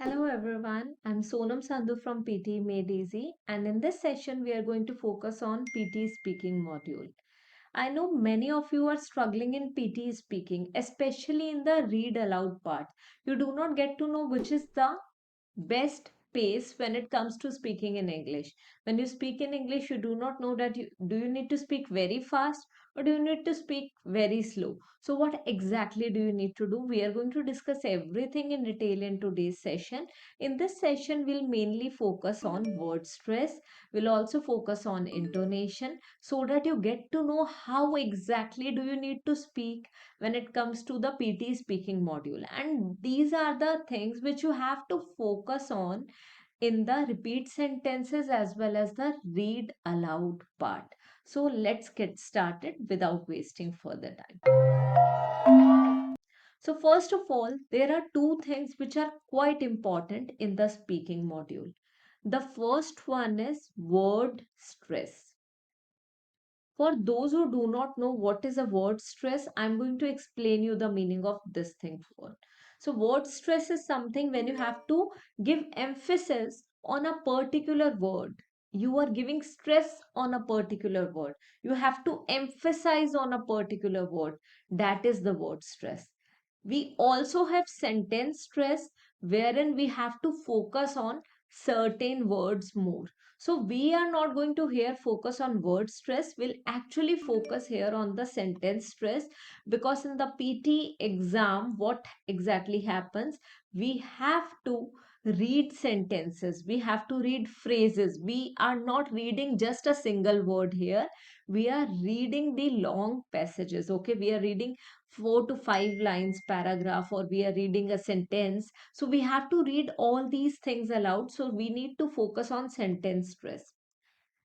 Hello everyone, I'm Sonam Sandhu from PTE Made Easy, and in this session we are going to focus on PTE Speaking module. I know many of you are struggling in PTE Speaking, especially in the read aloud part. You do not get to know which is the best pace when it comes to speaking in English. When you speak in English, you do not know that do you need to speak very fast or do you need to speak very slow. So what exactly do you need to do? We are going to discuss everything in detail in today's session. In this session, we'll mainly focus on word stress. We'll also focus on intonation so that you get to know how exactly do you need to speak when it comes to the PT speaking module. And these are the things which you have to focus on in the repeat sentences as well as the read aloud part. So let's get started without wasting further time. So first of all, there are two things which are quite important in the speaking module. The first one is word stress. For those who do not know what is a word stress, I'm going to explain you the meaning of this thing for. So word stress is something when you have to give emphasis on a particular word. You are giving stress on a particular word. You have to emphasize on a particular word. That is the word stress. We also have sentence stress wherein we have to focus on certain words more. So we are not going to here focus on word stress. We'll actually focus here on the sentence stress, because in the PT exam, what exactly happens? We have to read sentences. We have to read phrases. We are not reading just a single word here. We are reading the long passages. Okay. We are reading 4 to 5 lines paragraph, or we are reading a sentence. So we have to read all these things aloud. So we need to focus on sentence stress.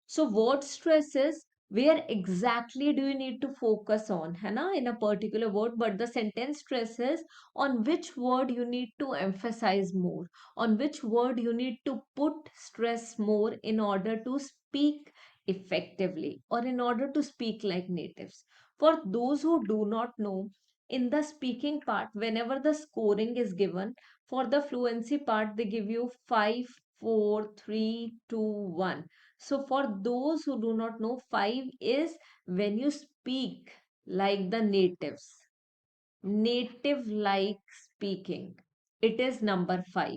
So word stress is where exactly do you need to focus on, है ना, in a particular word, but the sentence stress is on which word you need to emphasize more, on which word you need to put stress more in order to speak effectively or in order to speak like natives. For those who do not know, in the speaking part, whenever the scoring is given, for the fluency part, they give you 5, 4, 3, 2, 1. So for those who do not know, 5 is when you speak like the natives. Native like speaking. It is number 5.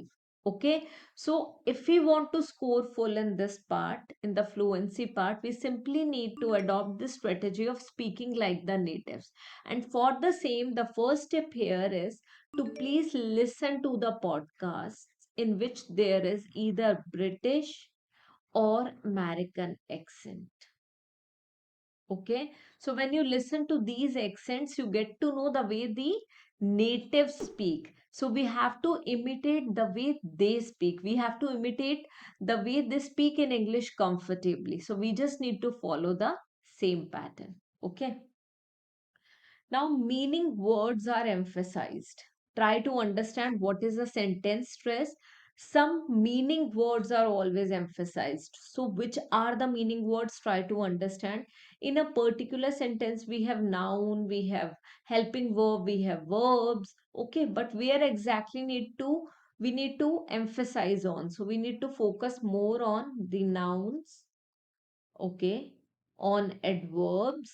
Okay. So if we want to score full in this part, in the fluency part, we simply need to adopt the strategy of speaking like the natives. And for the same, the first step here is to please listen to the podcasts in which there is either British or American accent. Okay, so when you listen to these accents, you get to know the way the natives speak. So we have to imitate the way they speak. We have to imitate the way they speak in English comfortably. So we just need to follow the same pattern. Okay. Now, meaning words are emphasized. Try to understand what is a sentence stress. Some meaning words are always emphasized. So, which are the meaning words? Try to understand. In a particular sentence, we have noun, we have helping verb, we have verbs. Okay, but where exactly we need to emphasize on. So, we need to focus more on the nouns. Okay, on adverbs,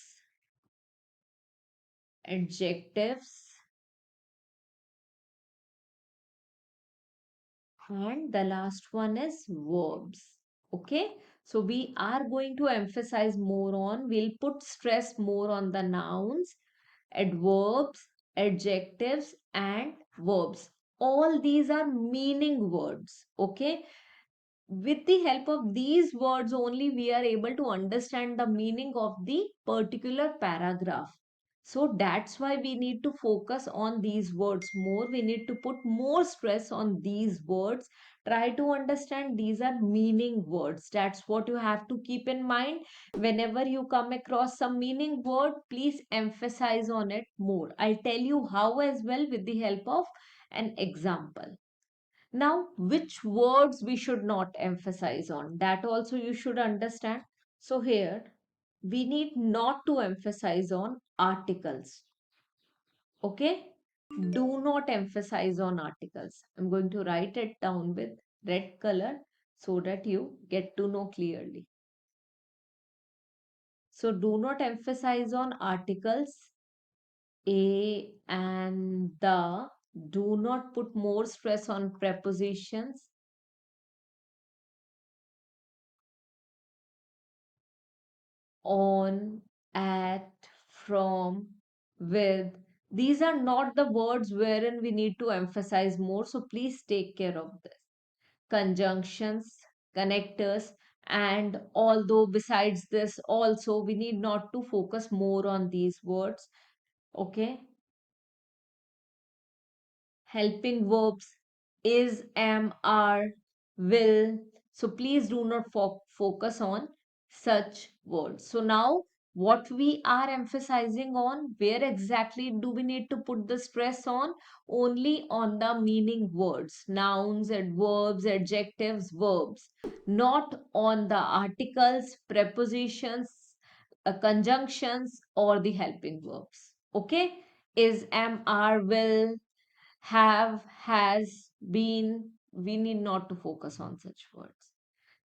adjectives, and the last one is verbs. Okay, so we are going to emphasize more on, we'll put stress more on the nouns, adverbs, adjectives, and verbs. All these are meaning words. Okay, with the help of these words only we are able to understand the meaning of the particular paragraph. So that's why we need to focus on these words more. We need to put more stress on these words. Try to understand these are meaning words. That's what you have to keep in mind. Whenever you come across some meaning word, please emphasize on it more. I'll tell you how as well with the help of an example. Now, which words we should not emphasize on, that also you should understand. So here, we need not to emphasize on articles. Okay. Do not emphasize on articles. I'm going to write it down with red color so that you get to know clearly. So do not emphasize on articles a and the. Do not put more stress on prepositions. On, at, from, with. These are not the words wherein we need to emphasize more. So please take care of this. Conjunctions, connectors, and although besides this also we need not to focus more on these words. Okay. Helping verbs is, am, are, will. So please do not focus on such words. So now what we are emphasizing on, where exactly do we need to put the stress on? Only on the meaning words, nouns, adverbs, adjectives, verbs, not on the articles, prepositions, conjunctions, or the helping verbs. Okay? Is, am, are, will, have, has, been. We need not to focus on such words.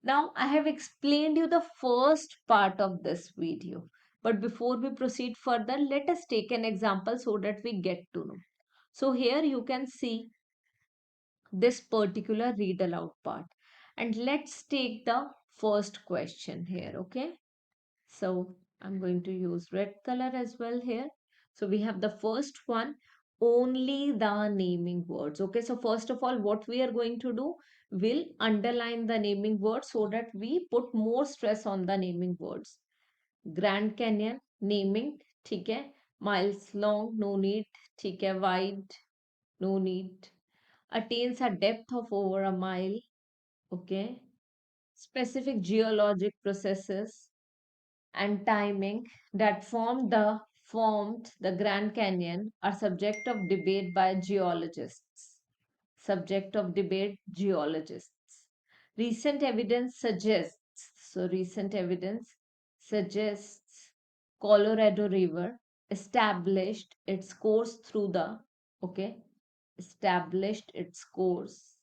Now, I have explained you the first part of this video. But before we proceed further, let us take an example so that we get to know. So here you can see this particular read aloud part. And let's take the first question here, okay? So I'm going to use red color as well here. So we have the first one, only the naming words. Okay, so first of all, what we are going to do, we'll underline the naming words so that we put more stress on the naming words. Grand Canyon, naming, ठीक है. Miles long, no need, ठीक है. Wide, no need. Attains a depth of over a mile, okay. Specific geologic processes and timing that formed the Grand Canyon are subject of debate by geologists. Subject of debate, geologists. Recent evidence suggests, so recent evidence suggests Colorado River established its course through the, okay, established its course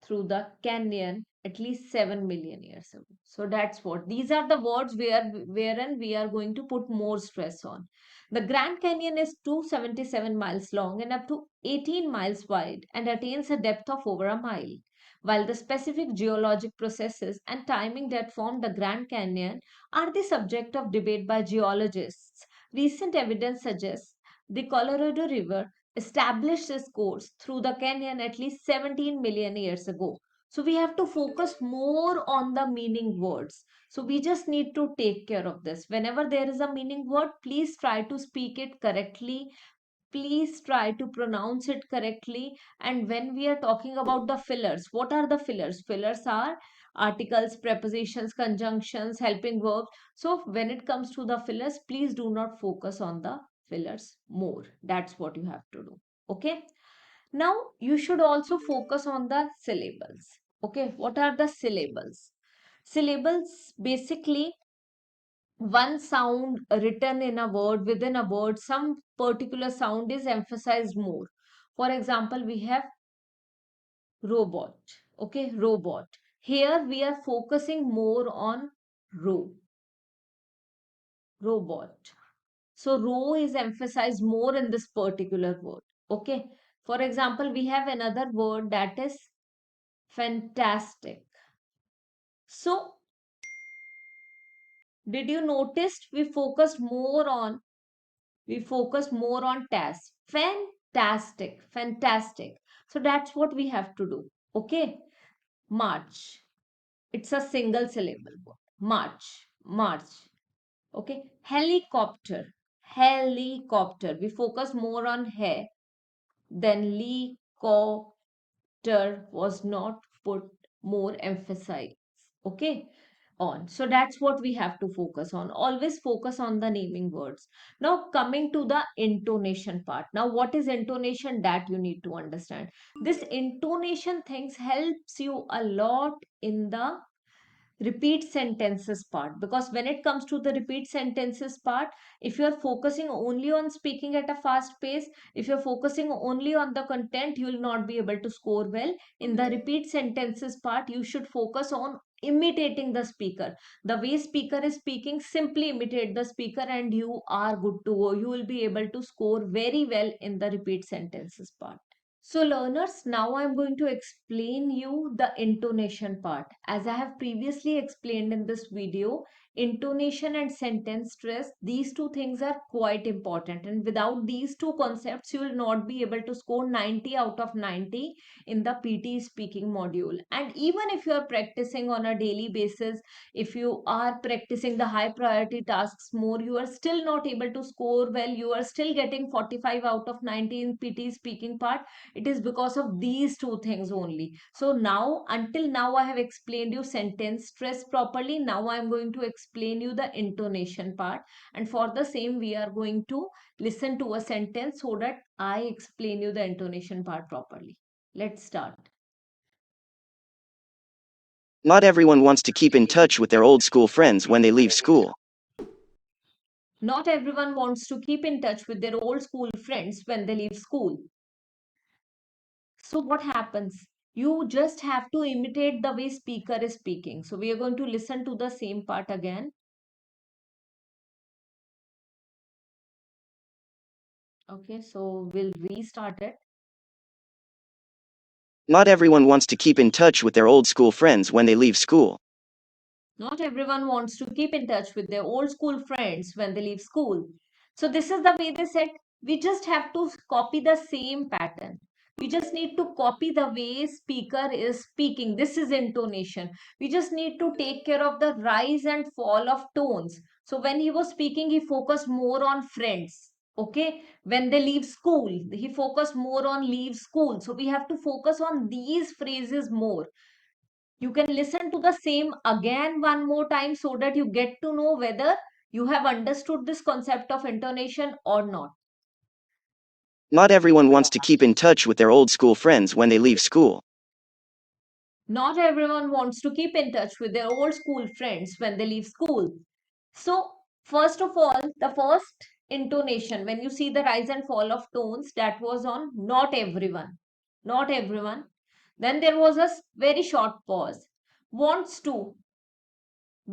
through the canyon at least 7 million years ago. So that's what these are the words wherein we are going to put more stress on. The Grand Canyon is 277 miles long and up to 18 miles wide and attains a depth of over a mile. While the specific geologic processes and timing that formed the Grand Canyon are the subject of debate by geologists, recent evidence suggests the Colorado River established its course through the canyon at least 17 million years ago. So we have to focus more on the meaning words. So we just need to take care of this. Whenever there is a meaning word, please try to speak it correctly. Please try to pronounce it correctly. And when we are talking about the fillers, what are the fillers? Fillers are articles, prepositions, conjunctions, helping verbs. So when it comes to the fillers, please do not focus on the fillers more. That's what you have to do. Okay. Now you should also focus on the syllables. Okay. What are the syllables? Syllables basically one sound written in a word, within a word, some particular sound is emphasized more. For example, we have robot. Okay, robot. Here we are focusing more on robot. So ro is emphasized more in this particular word. Okay. For example, we have another word that is fantastic. So did you notice we focus more on task. Fantastic, fantastic. So that's what we have to do. Okay. March. It's a single syllable word. March, march. Okay. Helicopter, helicopter. We focus more on he than helicopter was not put more emphasis. Okay. On. So that's what we have to focus on. Always focus on the naming words. Now coming to the intonation part. Now what is intonation, that you need to understand. This intonation things helps you a lot in the repeat sentences part, because when it comes to the repeat sentences part, if you're focusing only on speaking at a fast pace, if you're focusing only on the content, you will not be able to score well. In the repeat sentences part, you should focus on imitating the speaker. The way speaker is speaking, simply imitate the speaker and you are good to go. You will be able to score very well in the repeat sentences part. So learners, now I'm going to explain you the intonation part. As I have previously explained in this video, intonation and sentence stress, these two things are quite important. And without these two concepts, you will not be able to score 90 out of 90 in the PTE speaking module. And even if you are practicing on a daily basis, if you are practicing the high priority tasks more, you are still not able to score well. You are still getting 45 out of 90 in PTE speaking part. It is because of these two things only. So now, until now, I have explained you sentence stress properly. Now I am going to explain you the intonation part. And for the same, we are going to listen to a sentence so that I explain you the intonation part properly. Let's start. Not everyone wants to keep in touch with their old school friends when they leave school. Not everyone wants to keep in touch with their old school friends when they leave school. So what happens? You just have to imitate the way speaker is speaking. So we are going to listen to the same part again. Okay, so we'll restart it. Not everyone wants to keep in touch with their old school friends when they leave school. Not everyone wants to keep in touch with their old school friends when they leave school. So this is the way they said, we just have to copy the same pattern. We just need to copy the way speaker is speaking. This is intonation. We just need to take care of the rise and fall of tones. So when he was speaking, he focused more on friends. Okay, when they leave school, he focused more on leave school. So we have to focus on these phrases more. You can listen to the same again one more time so that you get to know whether you have understood this concept of intonation or not. Not everyone wants to keep in touch with their old school friends when they leave school. Not everyone wants to keep in touch with their old school friends when they leave school. So, first of all, the first intonation, when you see the rise and fall of tones, that was on not everyone. Not everyone. Then there was a very short pause. Wants to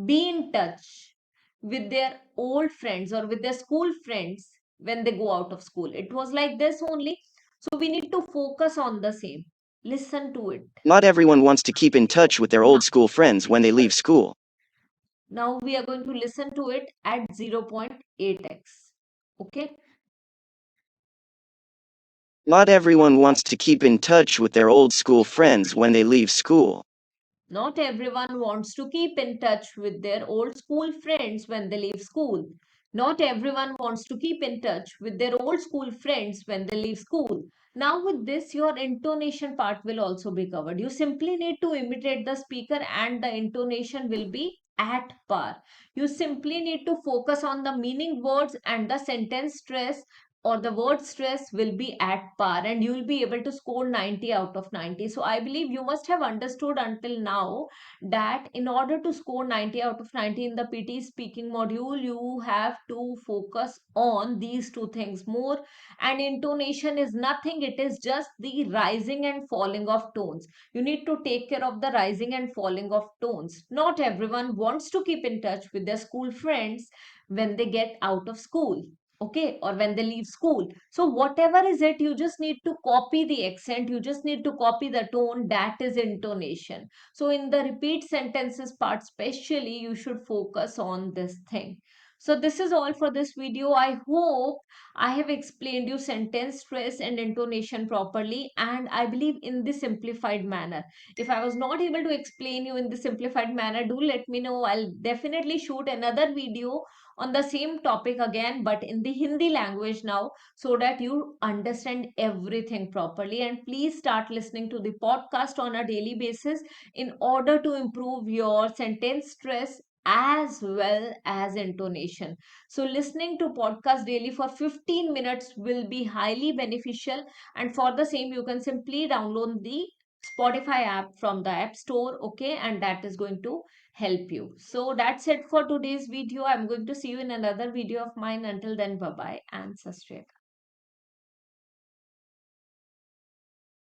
be in touch with their old friends or with their school friends when they go out of school. It was like this only. So we need to focus on the same. Listen to it. Not everyone wants to keep in touch with their old school friends when they leave school. Now we are going to listen to it at 0.8x. Okay. Not everyone wants to keep in touch with their old school friends when they leave school. Not everyone wants to keep in touch with their old school friends when they leave school. Not everyone wants to keep in touch with their old school friends when they leave school. Now with this, your intonation part will also be covered. You simply need to imitate the speaker and the intonation will be at par. You simply need to focus on the meaning words and the sentence stress or the word stress will be at par and you will be able to score 90 out of 90. So I believe you must have understood until now that in order to score 90 out of 90 in the PT speaking module, you have to focus on these two things more. And intonation is nothing, it is just the rising and falling of tones. You need to take care of the rising and falling of tones. Not everyone wants to keep in touch with their school friends when they get out of school, okay, or when they leave school. So whatever is it, you just need to copy the accent, you just need to copy the tone, that is intonation. So in the repeat sentences part especially, you should focus on this thing. So this is all for this video. I hope I have explained you sentence stress and intonation properly, and I believe in the simplified manner. If I was not able to explain you in the simplified manner, do let me know. I'll definitely shoot another video on the same topic again, but in the Hindi language now, so that you understand everything properly. And please start listening to the podcast on a daily basis in order to improve your sentence stress as well as intonation. So listening to podcast daily for 15 minutes will be highly beneficial, and for the same you can simply download the Spotify app from the App Store, okay, and that is going to help you. So that's it for today's video. I'm going to see you in another video of mine. Until then, bye bye and sat sri akal.